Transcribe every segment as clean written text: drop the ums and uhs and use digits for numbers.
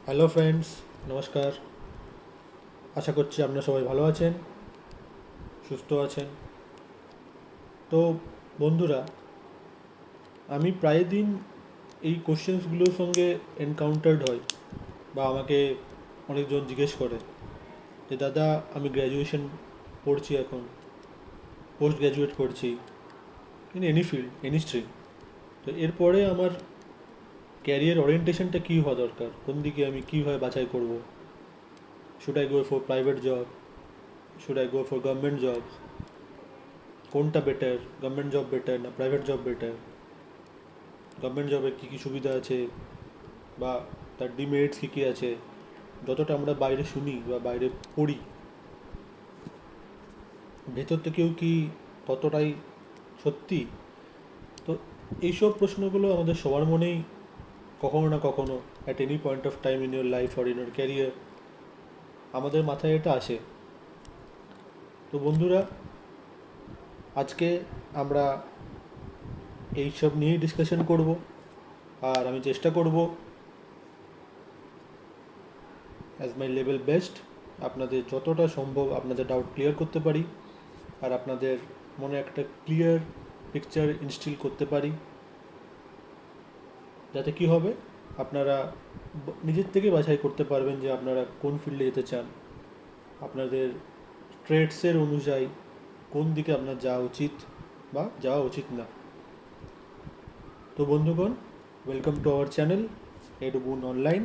Hello friends, নমস্কার। আশা করছি আপনারা সবাই ভালো আছেন, সুস্থ আছেন। তো বন্ধুরা, আমি প্রায় দিন এই কোশ্চেন্সগুলোর সঙ্গে এনকাউন্টার্ড হই, বা আমাকে অনেকজন জিজ্ঞেস করে যে দাদা, আমি গ্র্যাজুয়েশন পড়ছি, এখন পোস্ট গ্র্যাজুয়েট করছি in any field, any stream. তো এরপরে আমার ক্যারিয়ার ওরিয়েন্টেশনটা কী হওয়া দরকার, কোন দিকে আমি কীভাবে বাছাই করব? Should I go for private job, should I go for government job, কোনটা বেটার, গভর্নমেন্ট জব বেটার না প্রাইভেট জব বেটার, গভর্নমেন্ট জবে কী কী সুবিধা আছে বা তার ডিমেরিটস কী কী আছে? যতটা আমরা বাইরে শুনি বা বাইরে পড়ি, ভেতর থেকেও কি ততটাই সত্যি? তো এইসব প্রশ্নগুলো আমাদের সবার মনেই কখনো না কখনো, at any point of time in your life or in your career, আমাদের মাথায় এটা আসে। তো বন্ধুরা, আজকে আমরা এইসব নিয়েই ডিসকাশন করব, আর আমি চেষ্টা করব অ্যাজ মাই লেভেল বেস্ট আপনাদের যতটা সম্ভব আপনাদের ডাউট ক্লিয়ার করতে পারি, আর আপনাদের মনে একটা ক্লিয়ার পিকচার ইনস্টিল করতে পারি, যাতে কি হবে, আপনারা নিজের থেকে বাছাই করতে পারবেন যে আপনারা কোন ফিল্ডে যেতে চান, আপনাদের ট্রেডসের অনুযায়ী কোন দিকে আপনার যাওয়া উচিত বা যাওয়া উচিত না। তো বন্ধুগণ, welcome to our channel Edubun online.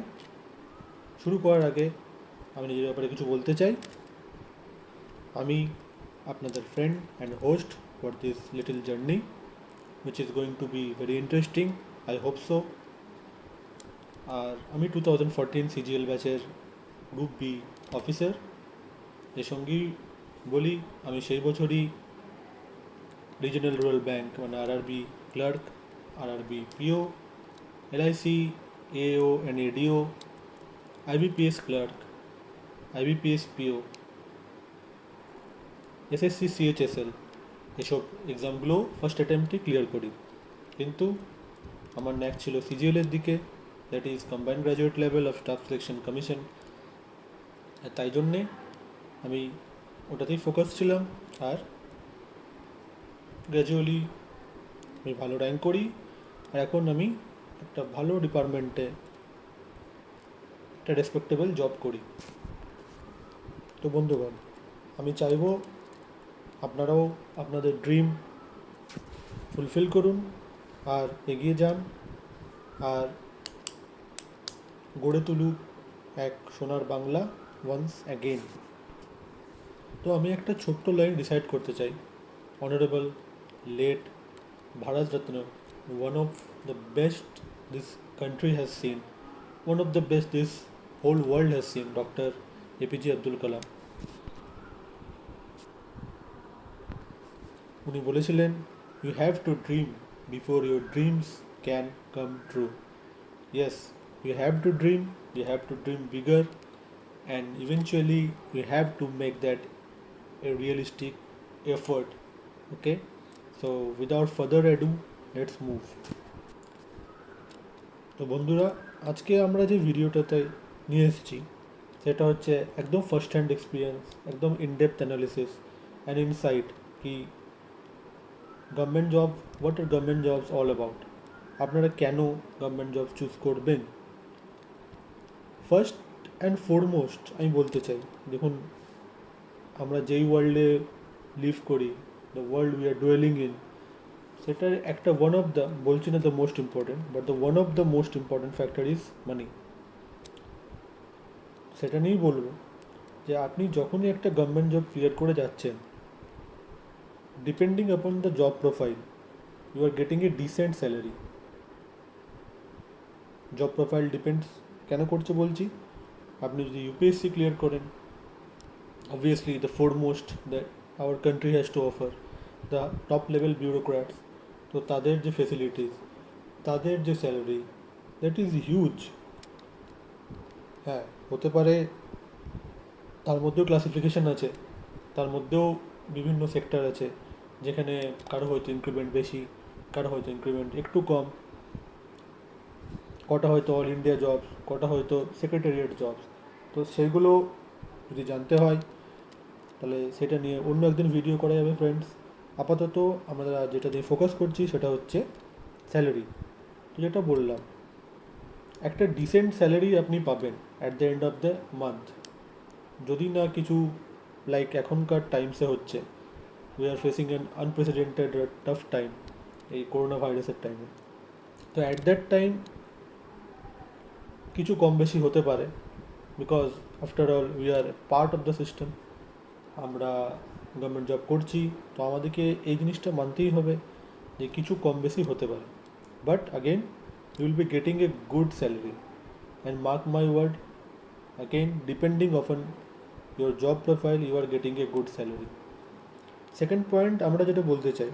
শুরু করার আগে আমি নিজের ব্যাপারে কিছু বলতে চাই। আমি আপনাদের friend and host for this little journey, which is going to be very interesting, I hope so. আর আমি 2014 সিজিএল ব্যাচের গ্রুপ বি অফিসার। এর সঙ্গেই বলি, আমি সেই বছরই রিজনাল রুরাল ব্যাংক মানে RRB clerk, RRB PO, LIC AO and ADO, IBPS clerk, IBPS PO, SSC CHSL, এসব এক্সামগুলো ফার্স্ট অ্যাটেম্পটে ক্লিয়ার করি। কিন্তু আমার ন্যাক ছিল সিজিএলের দিকে, that is combined graduate level of staff selection commission. তাই জন্যে আমি ওটাতেই ফোকাস ছিলাম, আর গ্র্যাজুয়ালি আমি ভালো র্যাঙ্ক করি, আর এখন আমি একটা ভালো ডিপার্টমেন্টে একটা রেসপেক্টেবল জব করি। তো বন্ধুগণ, আমি চাইবো আপনারাও আপনাদের ড্রিম ফুলফিল করুন আর এগিয়ে যান, আর গড়ে তুলুক এক সোনার বাংলা ওয়ান্স অ্যাগেন। তো আমি একটা ছোট্ট লাইন ডিসাইড করতে চাই। Honourable late Bharat Ratna, one of the best this country has seen, one of the best this whole world has seen, doctor APJ Abdul Kalam. উনি বলেছিলেন, you have to dream before your dreams can come true. Yes, you have to dream bigger, and eventually you have to make that a realistic effort. Okay, so without further ado, let's move. তো বন্ধুরা, আজকে আমরা যে ভিডিওটাতে নিয়ে এসেছি সেটা হচ্ছে একদম ফার্স্ট হ্যান্ড এক্সপিরিয়েন্স, একদম ইনডেপথ অ্যানালিসিস অ্যান্ড ইনসাইট কি government job, what are government jobs all about, আপনারা কেন গভর্নমেন্ট জব চুজ করবেন। ফার্স্ট অ্যান্ড ফরমোস্ট আমি বলতে চাই, দেখুন, আমরা যেই ওয়ার্ল্ডে লিভ করি, the world we are duelling in, সেটার একটা ওয়ান অফ দ্য, বলছি না the most important, but the one of the most important factor is money. সেটা নিয়েই বলবো যে আপনি যখনই একটা গভর্নমেন্ট জব ক্লিয়ার করে যাচ্ছেন, depending upon the job profile, you are getting a decent salary. Job profile depends কেন করছে বলছি, আপনি যদি ইউপিএসসি ক্লিয়ার করেন, obviously the foremost that our country has to offer, the top level bureaucrats, তো তাদের যে ফেসিলিটিস, তাদের যে স্যালারি, দ্যাট ইজ হিউজ। হ্যাঁ, হতে পারে তার মধ্যেও ক্লাসিফিকেশন আছে, তার মধ্যেও বিভিন্ন সেক্টর আছে যেখানে কারো হয়তো ইনক্রিমেন্ট বেশি, কারো হয়তো ইনক্রিমেন্ট একটু কম। কটা হয়তো অল ইন্ডিয়া জবস, কটা হয়তো সেক্রেটারিয়েট জবস। তো সেগুলো যদি জানতে হয় তাহলে সেটা নিয়ে অন্য একদিন ভিডিও করা যাবে ফ্রেন্ডস। আপাতত আমরা যেটা দিয়ে ফোকাস করছি সেটা হচ্ছে স্যালারি। তো যেটা বললাম, একটা ডিসেন্ট স্যালারি আপনি পাবেন at the end of the month, যদি না কিছু লাইক এখনকার টাইমসে হচ্ছে, we are facing an unprecedented tough time এই করোনা ভাইরাসের টাইমে। তো অ্যাট দ্যাট টাইম কিছু কম বেশি হতে পারে, because after all we are part of the system. আমরা গভর্নমেন্ট জব করছি, তো আমাদেরকে এই জিনিসটা মানতেই হবে যে কিছু কম বেশি হতে পারে। But again you will be getting a good salary, and mark my word, again depending upon your job profile you are getting a good salary. Second point আমরা যেটা বলতে চাই,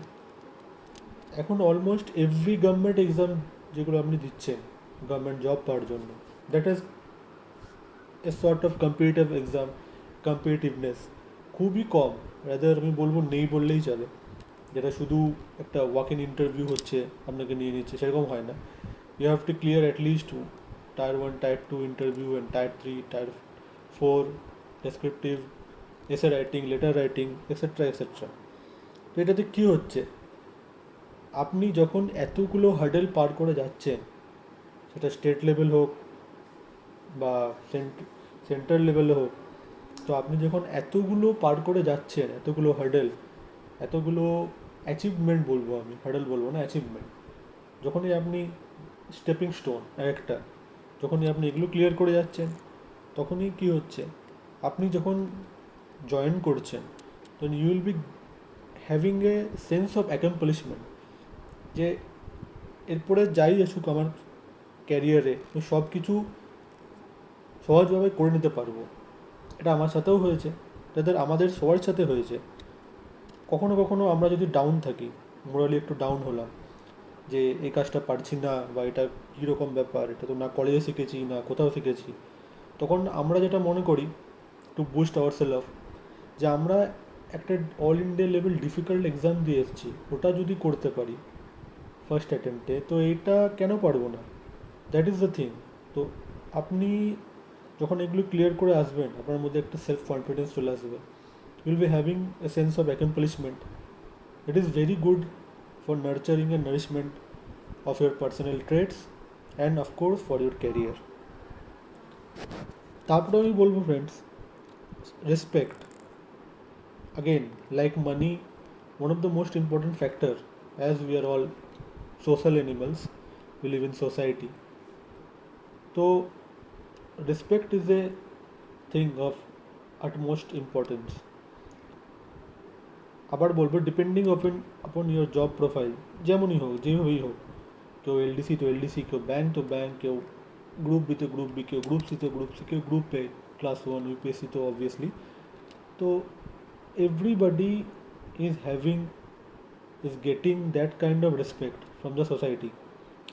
এখন অলমোস্ট এভরি গভর্নমেন্ট এক্সাম যেগুলো আপনি দিচ্ছেন government job পাওয়ার জন্য, that is a sort of competitive exam, competitiveness খুবই কম, রাদার আমি বলবো নেই বললেই চলে। যেটা শুধু একটা ওয়াক ইন ইন্টারভিউ হচ্ছে, আপনাকে নিয়ে নিচ্ছে, সেরকম হয় না। You have to clear at least tier 1 tier 2 interview and tier 3 tier 4 descriptive essay writing, letter writing, etcetera etcetera. তো এটাতে কী হচ্ছে, আপনি যখন এতগুলো হার্ডেল পার করে যাচ্ছেন, সেটা স্টেট লেভেল হোক বা সেন্ট্রাল লেভেলে হোক, তো আপনি যখন এতগুলো পার করে যাচ্ছেন, এতগুলো হার্ডেল, এতগুলো অ্যাচিভমেন্ট বলবো আমি, হার্ডেল বলবো না, অ্যাচিভমেন্ট, যখনই আপনি স্টেপিং স্টোন একটা, যখনই আপনি এগুলো ক্লিয়ার করে যাচ্ছেন, তখনই কী হচ্ছে, আপনি যখন জয়েন করছেন তখন you will be having a sense of accomplishment, যে এরপরে যাই আসুক আমার ক্যারিয়ারে, তো সব কিছু সহজভাবে করে নিতে পারবো। এটা আমার সাথেও হয়েছে, তাদের আমাদের সবার সাথে হয়েছে। কখনো কখনো আমরা যদি ডাউন থাকি, মোরালি একটু ডাউন হলাম যে এই কাজটা পারছি না, বা এটা কীরকম ব্যাপার, এটা তো না কলেজে শিখেছি না কোথাও শিখেছি, তখন আমরা যেটা মনে করি টু বুস্ট আওয়ার সেলফ, যে আমরা একটা all India level difficult exam দিয়ে এসেছি, ওটা যদি করতে পারি ফার্স্ট অ্যাটেম্পটে, তো এইটা কেন পারবো না, দ্যাট ইজ দ্য থিং। তো আপনি যখন এগুলো ক্লিয়ার করে আসবেন, আপনার মধ্যে একটা সেলফ কনফিডেন্স চলে আসবে, you will be having a sense of accomplishment. It is very good for nurturing and nourishment of your personal traits and of course for your career. তারপরে আমি বলবো friends, respect, again like money, one of the most important factor, as we are all social animals, we live in society, so respect is a thing of utmost importance. আবার বলবো depending আপন your job profile, যেমনই হোক, যেভাবেই হোক, কেউ LDC তো LDC, কেউ ব্যাঙ্ক তো ব্যাঙ্ক, কেউ গ্রুপ বিতে গ্রুপ বি, কেউ গ্রুপ সি তো গ্রুপ সি, কেউ গ্রুপ এ ক্লাস 1 ইউপিএসসি তো অবভিয়াসলি। তো everybody is having, is getting that kind of respect from the society.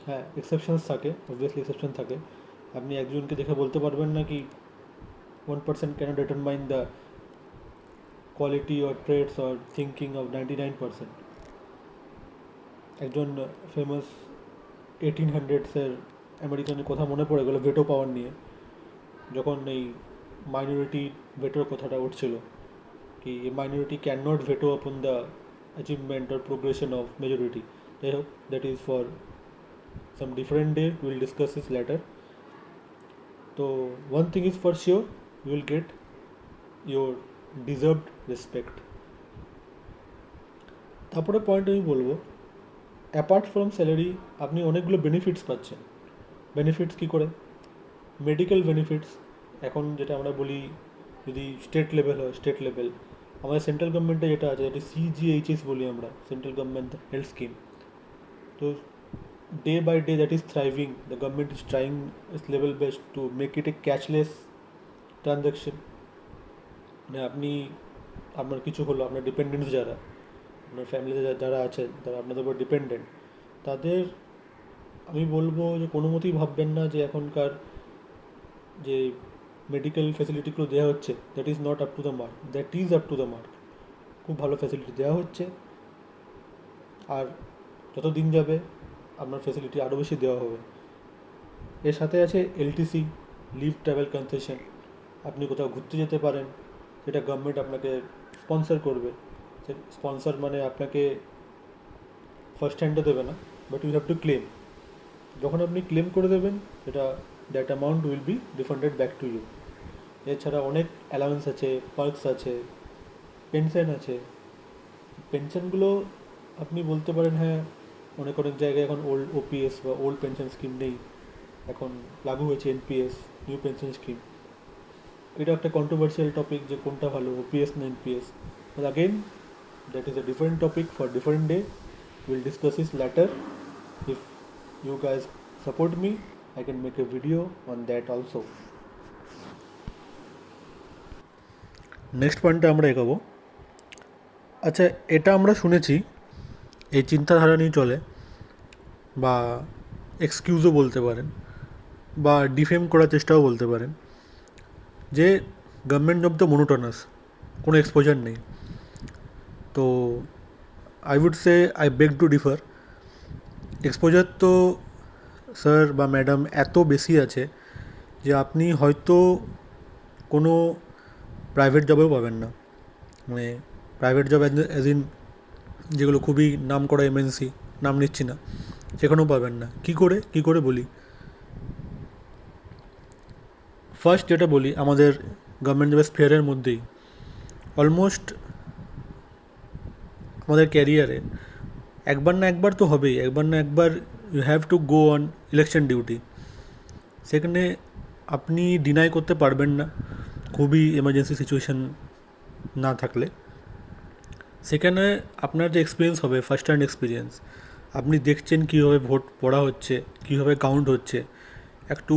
হ্যাঁ, এক্সেপশনস থাকে, অবভিয়াসলি এক্সেপশন থাকে। আপনি একজনকে দেখে বলতে পারবেন না কি 1% can determine the quality or traits or thinking of 99%। একজন ফেমাস 1800s আমেরিকানের কথা মনে পড়ে গেলো ভেটো পাওয়ার নিয়ে, যখন এই মাইনরিটি ভেটোর কথাটা উঠছিল, কি a minority can not veto upon the achievement or progression of majority. যাই হোক, that is for some different day, will discuss this later. তো one thing is for sure, you will get your deserved respect. তারপরে point আমি বলবো, apart from salary আপনি অনেকগুলো benefits পাচ্ছেন। Benefits কী করে? মেডিকেল বেনিফিটস, এখন যেটা আমরা বলি, যদি স্টেট লেভেল হয়, স্টেট লেভেল আমাদের সেন্ট্রাল গভর্নমেন্টে যেটা আছে, যেটা সিজিএইচএস বলি আমরা, সেন্ট্রাল গভর্নমেন্ট হেলথ স্কিম। তো day by day that is thriving, the government is trying its level best to make it a cashless transaction. মানে আপনি, আপনার কিছু হলো, আপনার ডিপেন্ডেন্টস যারা, আপনার ফ্যামিলিতে যারা আছেন, যারা আপনাদের উপর ডিপেন্ডেন্ট, তাদের আমি বলবো যে কোনো মতেই ভাববেন না যে এখনকার যে মেডিকেল ফ্যাসিলিটিগুলো দেওয়া হচ্ছে that is not up to the mark, that is up to the mark. খুব ভালো ফ্যাসিলিটি দেওয়া হচ্ছে, আর যত দিন যাবে আপনার ফ্যাসিলিটি আরও বেশি দেওয়া হবে। এর সাথে আছে এলটিসি, লিভ ট্রাভেল কনসেশন। আপনি কোথাও ঘুরতে যেতে পারেন, সেটা গভর্নমেন্ট আপনাকে স্পন্সর করবে। স্পন্সর মানে আপনাকে ফার্স্ট হ্যান্ডে দেবে না, but you have to claim. যখন আপনি ক্লেম করে দেবেন, সেটা that amount will be refunded back to you. এছাড়া অনেক অ্যালাউন্স আছে, পার্কস আছে, পেনশন আছে। পেনশনগুলো আপনি বলতে পারেন হ্যাঁ, অনেক অনেক জায়গায় এখন ওল্ড ওপিএস বা ওল্ড পেনশন স্কিম নেই, এখন লাগু হয়েছে এনপিএস, নিউ পেনশন স্কিম। এটা একটা কন্ট্রোভার্সিয়াল টপিক যে কোনটা ভালো, ওপিএস না NPS. But again, that is a different topic for different day. We'll discuss this later. If you guys support me, I can make a video on that also. Next পয়েন্টে আমরা এগোবো। আচ্ছা, এটা আমরা শুনেছি, এই চিন্তাধারা নিয়ে চলে, বা এক্সকিউজও বলতে পারেন, বা ডিফেম করার চেষ্টাও বলতে পারেন, যে গভর্নমেন্ট জব তো মনোটোনাস, কোনো এক্সপোজার নেই। তো I would say I beg to differ. Exposure তো স্যার বা ম্যাডাম এত বেশি আছে যে আপনি হয়তো কোনো প্রাইভেট জবেও পাবেন না। মানে প্রাইভেট জব অ্যাজ ইন যেগুলো খুবই নাম করা এমএনসি, নাম নিচ্ছি না, সেখানেও পাবেন না। কী করে বলি। ফার্স্ট যেটা বলি, আমাদের গভর্নমেন্ট জবের স্ফেয়ারের মধ্যেই অলমোস্ট আমাদের ক্যারিয়ারে একবার না একবার তো হবেই, একবার না একবার you have to go on election duty. সেখানে আপনি ডিনাই করতে পারবেন না, খুবই এমার্জেন্সি সিচুয়েশান না থাকলে। সেখানে আপনার যে এক্সপিরিয়েন্স হবে, ফার্স্ট হ্যান্ড এক্সপিরিয়েন্স, আপনি দেখছেন কীভাবে ভোট পড়া হচ্ছে, কীভাবে কাউন্ট হচ্ছে। একটু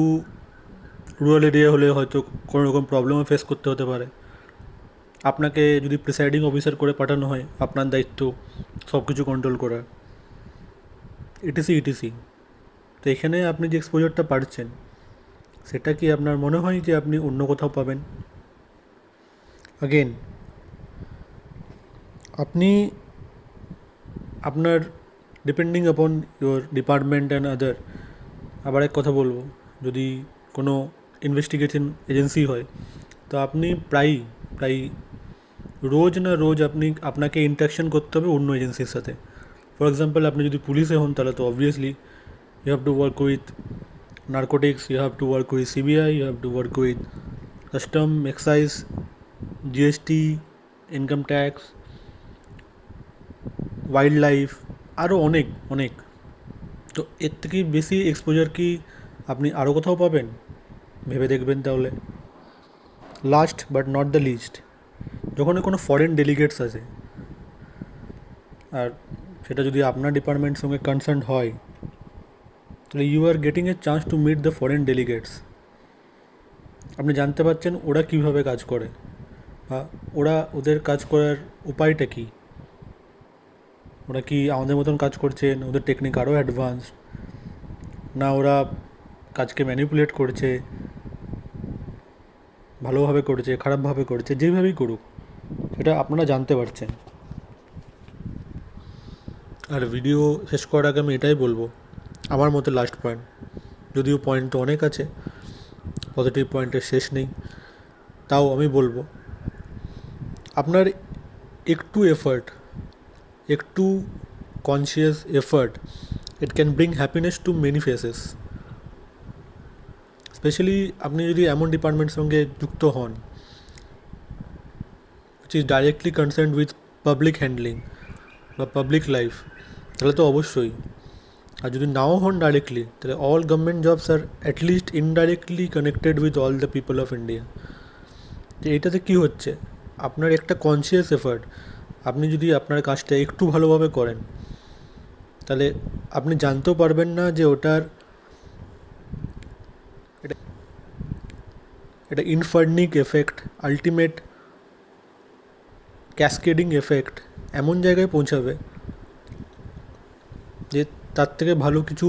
রুরাল এরিয়া হলে হয়তো কোনো রকম প্রবলেমও ফেস করতে হতে পারে। আপনাকে যদি প্রিসাইডিং অফিসার করে পাঠানো হয়, আপনার দায়িত্ব সব কিছু কন্ট্রোল করার, ইটিসি। তো এখানে আপনি যে এক্সপোজারটা পাচ্ছেন, সেটা কি আপনার মনে হয় যে আপনি অন্য কোথাও পাবেন? আগেন, আপনি আপনার ডিপেন্ডিং আপন ইউর ডিপার্টমেন্ট অ্যান্ড আদার। আবার এক কথা বলবো, যদি কোনো ইনভেস্টিগেশন এজেন্সি হয়, তো আপনি প্রায় রোজ না রোজ আপনাকে ইন্টারাকশন করতে হবে অন্য এজেন্সির সাথে। ফর এক্সাম্পল, আপনি যদি পুলিশে হন, তাহলে তো obviously you have to work with narcotics, you have to work with CBI, you have to work with custom, excise, GST, income tax, wildlife, আরও অনেক। তো এর থেকে বেশি এক্সপোজার কি আপনি আরও কোথাও পাবেন? ভেবে দেখবেন তাহলে। Last but not the least, যখন কোনো ফরেন ডেলিগেটস আছে, আর সেটা যদি আপনার ডিপার্টমেন্টের সঙ্গে কনসার্ন হয়, তাহলে you are getting a chance to meet the foreign delegates. আপনি জানতে পারছেন ওরা কীভাবে কাজ করে, বা ওদের কাজ করার উপায়টা কী। ওরা কি আমাদের মতন কাজ করছেন, ওদের টেকনিক আরও অ্যাডভান্স, না ওরা কাজকে ম্যানিপুলেট করছে, ভালোভাবে করছে, খারাপভাবে করছে, যেভাবেই করুক, সেটা আপনারা জানতে পারছেন। আর ভিডিও শেষ করার আগে আমি এটাই বলবো, আমার মতে লাস্ট পয়েন্ট, যদিও পয়েন্ট তো অনেক আছে, পজিটিভ পয়েন্টের শেষ নেই, তাও আমি বলবো আপনার একটু এফার্ট, একটু conscious effort, it can bring happiness two many faces. Specially আপনি যদি এমন ডিপার্টমেন্টের সঙ্গে যুক্ত হন which is directly concerned with public handling বা পাবলিক লাইফ, তাহলে তো অবশ্যই। আর যদি নাও হন ডাইরেক্টলি, তাহলে all government jobs are at least indirectly connected with all the people of India. তো এইটাতে কী হচ্ছে, আপনার একটা কনসিয়াস এফার্ট, আপনি যদি আপনার কাজটা একটু ভালোভাবে করেন, তাহলে আপনি জানতেও পারবেন না যে ওটার এটা ইনফার্নিক এফেক্ট, আলটিমেট ক্যাসকেডিং এফেক্ট এমন জায়গায় পৌঁছাবে যে তার থেকে ভালো কিছু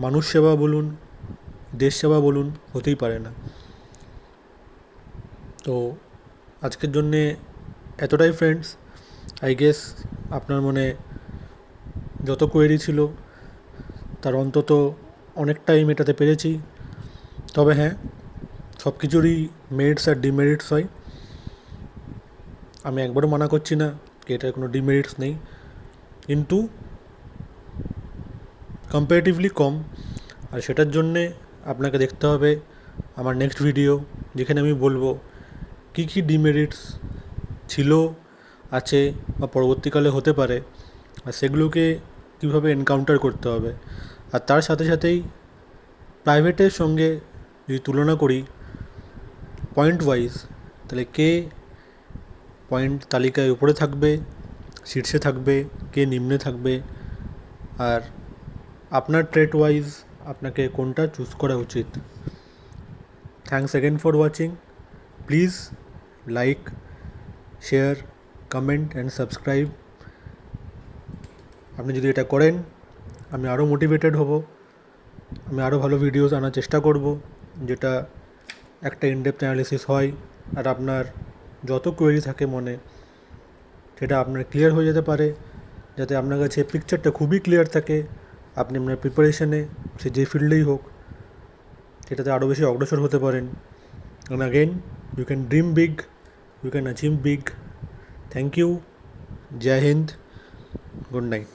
মানুষ সেবা বলুন, দেশ সেবা বলুন, হতেই পারে না। তো আজকের জন্যে এতটাই ফ্রেন্ডস। আই গেস আপনার মনে যত কোয়েরি ছিল তার অন্তত অনেকটাই মেটাতে পেরেছি। তবে হ্যাঁ, সব কিছুরই মেরিটস আর ডিমেরিটস হয়। আমি একবারও মানা করছি না যে এটার কোনো ডিমেরিটস নেই, কিন্তু কম্পারেটিভলি কম। আর সেটার জন্যে আপনাকে দেখতে হবে আমার নেক্সট ভিডিও, যেখানে আমি বলবো কী কী ডিমেরিটস ছিল, আছে বা পরবর্তীকালে হতে পারে, আর সেগুলোকে কীভাবে এনকাউন্টার করতে হবে। আর তার সাথে সাথেই প্রাইভেটের সঙ্গে যদি তুলনা করি পয়েন্ট ওয়াইজ, তাহলে কে পয়েন্ট তালিকায় উপরে থাকবে, শীর্ষে থাকবে, কে নিম্নে থাকবে, আর আপনার ট্রেড ওয়াইজ আপনাকে কোনটা চুজ করা উচিত। Thanks again for watching. Please like, share, comment and subscribe. আপনি যদি এটা করেন, আমি আরও মোটিভেটেড হব, আমি আরও ভালো ভিডিওস আনার চেষ্টা করব, যেটা একটা ইনডেপথ অ্যানালিসিস হয় আর আপনার যত কোয়েরি থাকে মনে, সেটা আপনার ক্লিয়ার হয়ে যেতে পারে, যাতে আপনার কাছে পিকচারটা খুবই ক্লিয়ার থাকে। আপনি আপনার প্রিপারেশনে, সে যে ফিল্ডেই হোক, সেটাতে আরও বেশি অগ্রসর হতে পারেন। And again, you can dream big, you can achieve big. Thank you. জয় হিন্দ। Good night.